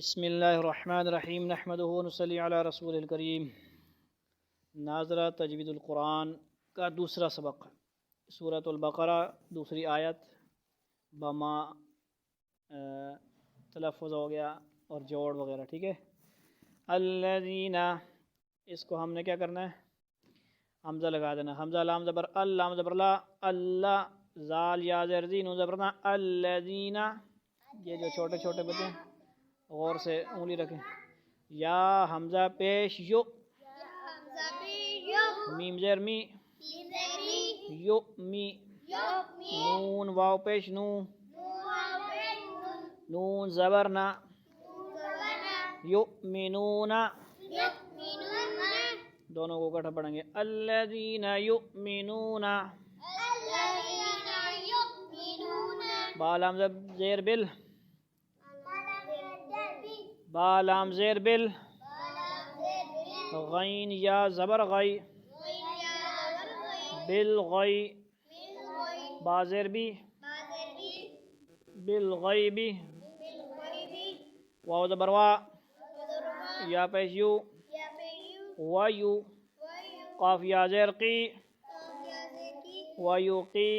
بسم اللہ الرحمن الرحیم نحمدہ ونصلی علی رسول الکریم۔ ناظرہ تجوید القرآن کا دوسرا سبق، سورۃ البقرہ دوسری آیت بما تلفظ ہو گیا اور جوڑ وغیرہ، ٹھیک ہے۔ الذین، اس کو ہم نے کیا کرنا ہے؟ حمزہ لگا دینا، حمزہ لام زبر ال، لام زبر لا، اللہ زال یا زیر زی نون زبر نا، الذین، یہ جو چھوٹے چھوٹے بچے ہیں غور سے انگلی رکھیں، یا حمزہ پیش یو، میم زیر می، یو می، نون واو پیش نو، نون زبر نا، یؤمنون، دونوں کو اکٹھا پڑھیں گے، الذین یؤمنون، با لام زیر بل، با لام زیر بل، غین یا زبر غی، بالغی، با زیر بی، بالغیبی، واو زبر وا، یا پیش یو، ویو، قاف یا زیر قی، ویوقی،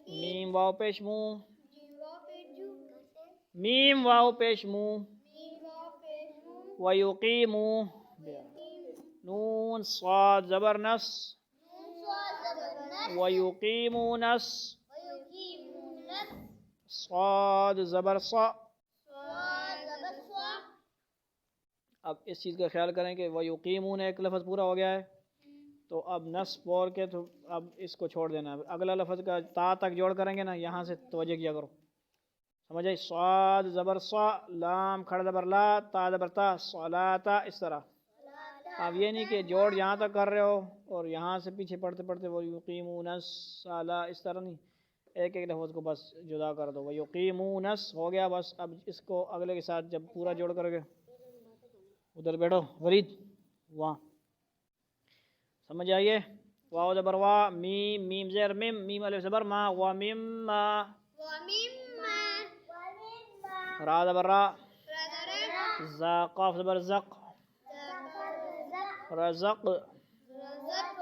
میم واو پیش مو، میم واو پیش مو، ویقیمو، نون صاد زبر نس، ویقیمو نس، صاد زبر صا۔ اب اس چیز کا خیال کریں کہ ویقیمون ایک لفظ پورا ہو گیا ہے، تو اب نس بول کے تو اب اس کو چھوڑ دینا ہے، اگلا لفظ کا تا تک جوڑ کریں گے نا، یہاں سے توجہ کیا کرو، سمجھ آئی؟ صاد زبر صا، لام کھڑا زبر لا، تا زبر تا، صلاتا، اس طرح۔ اب یہ نہیں کہ جوڑ یہاں تک کر رہے ہو اور یہاں سے پیچھے پڑھتے پڑھتے وہ یقیمون الصلاۃ، اس طرح نہیں، ایک ایک لفظ کو بس جدا کر دو، وہ یقیمون ہو گیا بس۔ اب اس کو اگلے کے ساتھ جب پورا جوڑ کرو گے، ادھر بیٹھو ورید، وہاں سمجھ آئیے؟ واو زبر وا، میم، میم زیر میم، میم الف زبر ما، و مما، را زبر را، زا قاف زبر زق، رزق،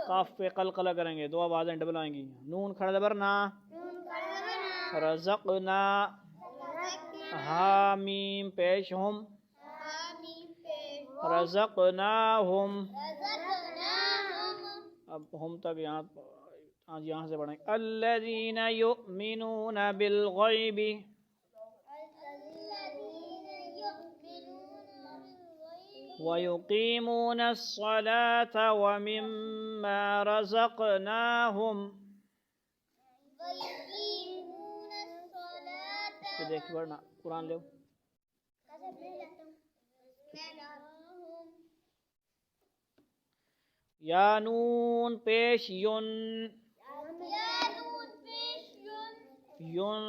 قاف پہ قلقلہ کریں گے، دو آوازیں ڈبل آئیں گی، نون کھڑا زبر نا، رزقنا، ہا میم پیش ہم، رزقناہم، اب ہم تک یہاں سے پڑھیں گے، الذین یؤمنون بالغیب، وَيُقِيمُونَ الصَّلَاةَ وَمِمَّا رَزَقْنَاهُمْ، اس پہ دیکھ پڑھنا، قرآن لے یا نون پیش یون، یون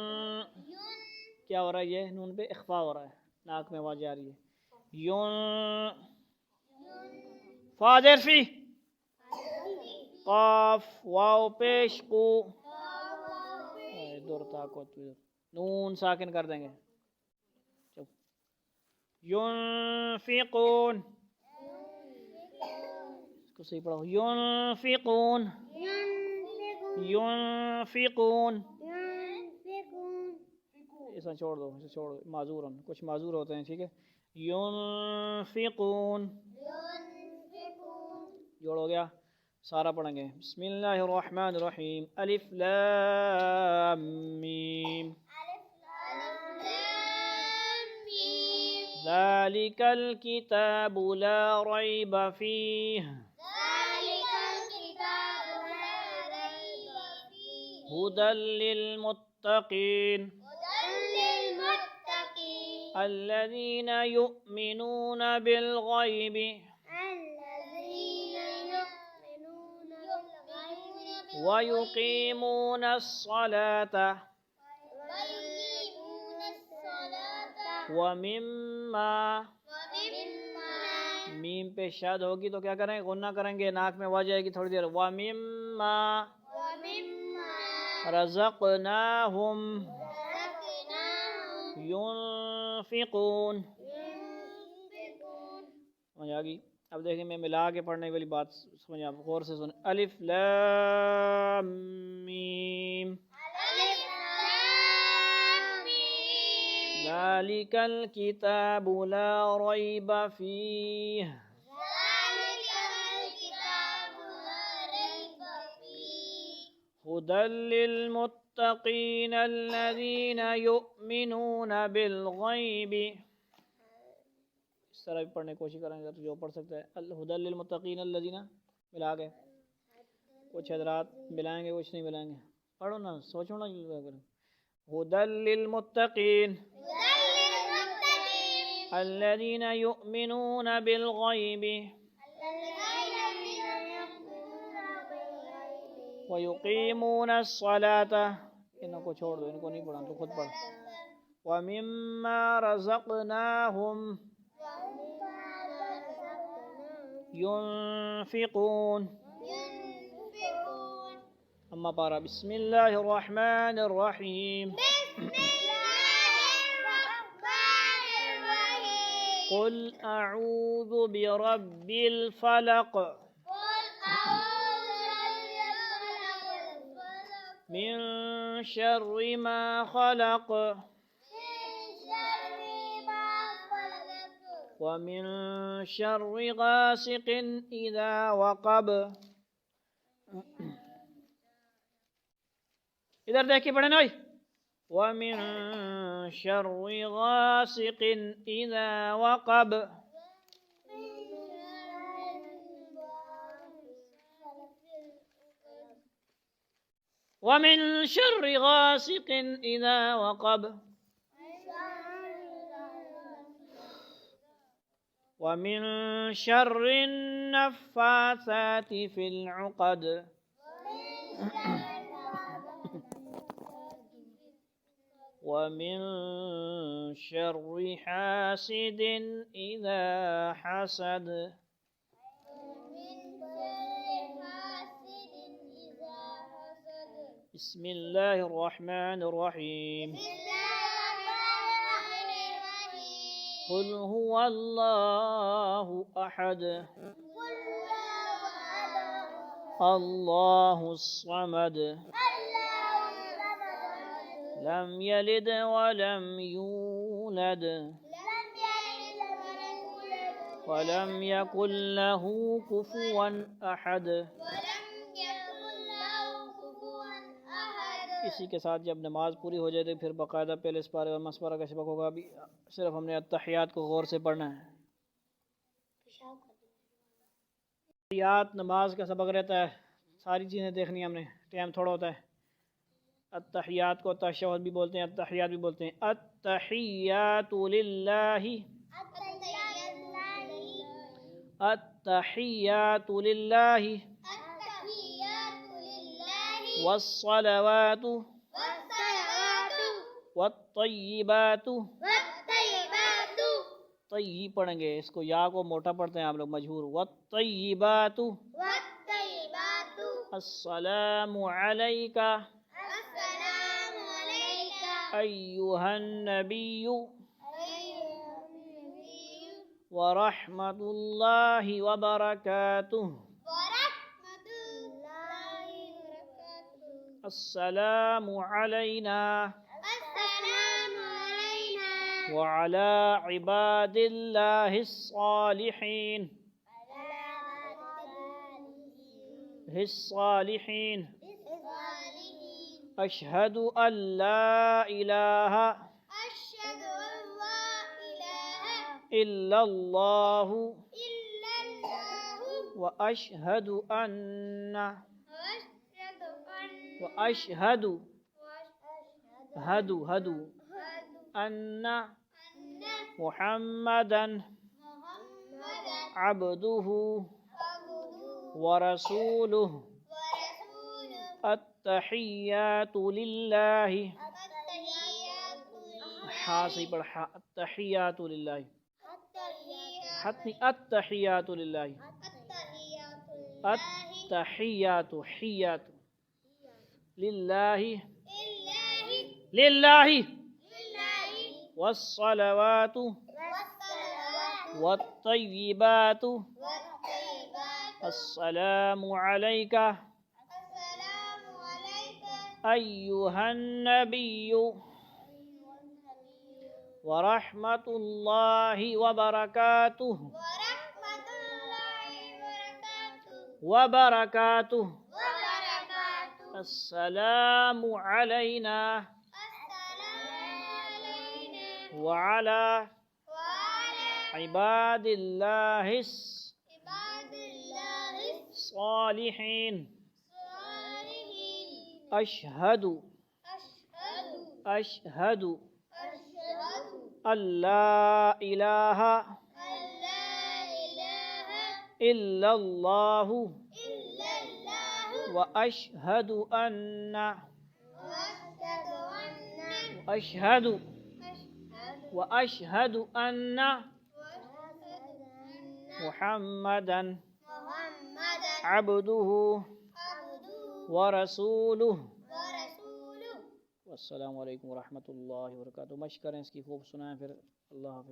کیا ہو رہا ہے؟ یہ نون پہ اخفا ہو رہا ہے، ناک میں آواز آ رہی ہے، یون، فا زیر فی، قاف واو پیش قو، نون ساکن کر دیں گے، ينفقون، اس کو صحیح پڑھو، ينفقون، ينفقون، اسے چھوڑ دو، اسے چھوڑ دو، معذور ہیں، کچھ معذور ہوتے ہیں، ٹھیک ہے، ينفقون، جوڑ ہو گیا، سارا پڑھیں گے، بسم اللہ الرحمن الرحیم، الف لام میم، ذلك الكتاب لا ريب فيه هدى للمتقين الذين يؤمنون بالغيب ويقيمون الصلاة ومما، میم پہ شاد ہوگی تو کیا کریں؟ غنہ کریں گے، ناک میں آواز آئے گی تھوڑی دیر، ومما رزقناہم ينفقون، سمجھ آ گئی؟ اب دیکھیں میں ملا کے پڑھنے والی بات سمجھ آپ غور سے سنیں. الف لام میم ذالک الکتاب لا ریب فیہ هدى للمتقين الذين يؤمنون بالغيب. اس طرح بھی پڑھنے کی کوشش کریں گے تو جو پڑھ سکتا ہے. هدى للمتقين الذين ملا گئے. کچھ حضرات ملائیں گے کچھ نہیں ملائیں گے. پڑھو نا سوچو نا. هدى للمتقين الذين يؤمنون بالغيب وَيُقِيمُونَ الصَّلَاةَ. ان کو چھوڑ دو، ان کو نہیں پڑھا تو خود پڑھ. وَمِمَّا رَزَقْنَاهُمْ يُنْفِقُونَ. اما پارا. بسم اللہ الرحمن الرحیم. قُلْ أَعُوذُ بِرَبِّ الْفَلَقِ من شر ما خلق ومن شر غاسق إذا وقب. ادھر دیکھیں پڑھیں نا. ومن شر غاسق إذا وقب ومن شر غاسق إذا وقب ومن شر النفاثات في العقد ومن شر حاسد إذا حسد. بسم الله الرحمن الرحيم. قل هو الله أحد الله الصمد لم يلد ولم يولد ولم يكن له كفوا أحد. اسی کے ساتھ جب نماز پوری ہو جائے تو پھر باقاعدہ پہلے اس پارے اور مسپارہ کا سبق ہوگا. ابھی صرف ہم نے التحیات کو غور سے پڑھنا ہے. التحیات نماز کا سبق رہتا ہے. ساری چیزیں دیکھنی ہم نے. ٹائم تھوڑا ہوتا ہے. التحیات کو تشہد بھی بولتے ہیں، التحیات بھی بولتے ہیں. التحیات للہ التحیات للہ والصلوات والطیبات. طیب پڑھیں گے، اس کو یا کو موٹا پڑھتے ہیں آپ لوگ مجہور. والطیبات. السلام علیک ایہا النبی ورحمۃ اللہ وبرکاتہ. السلام علینا وعلى عباد الله الصالحين أشهد أن لا إله إلا الله وأشهد أن أن محمدا عبده ورسوله. التحيات لله. صحیح پڑھا. التحيات لله. التحيات لله. التحيات حيات لله والصلوات والطيبات السلام عليك أيها النبي ورحمة الله وبركاته السلام علينا وعلى عباد الله الصالحين أشهد أن لا إله إلا الله وأشهد أن محمدا عبده ورسوله. والسلام علیکم ورحمۃ اللہ وبرکاتہ. مشق کریں اس کی خوب سنائیں پھر. اللہ حافظ.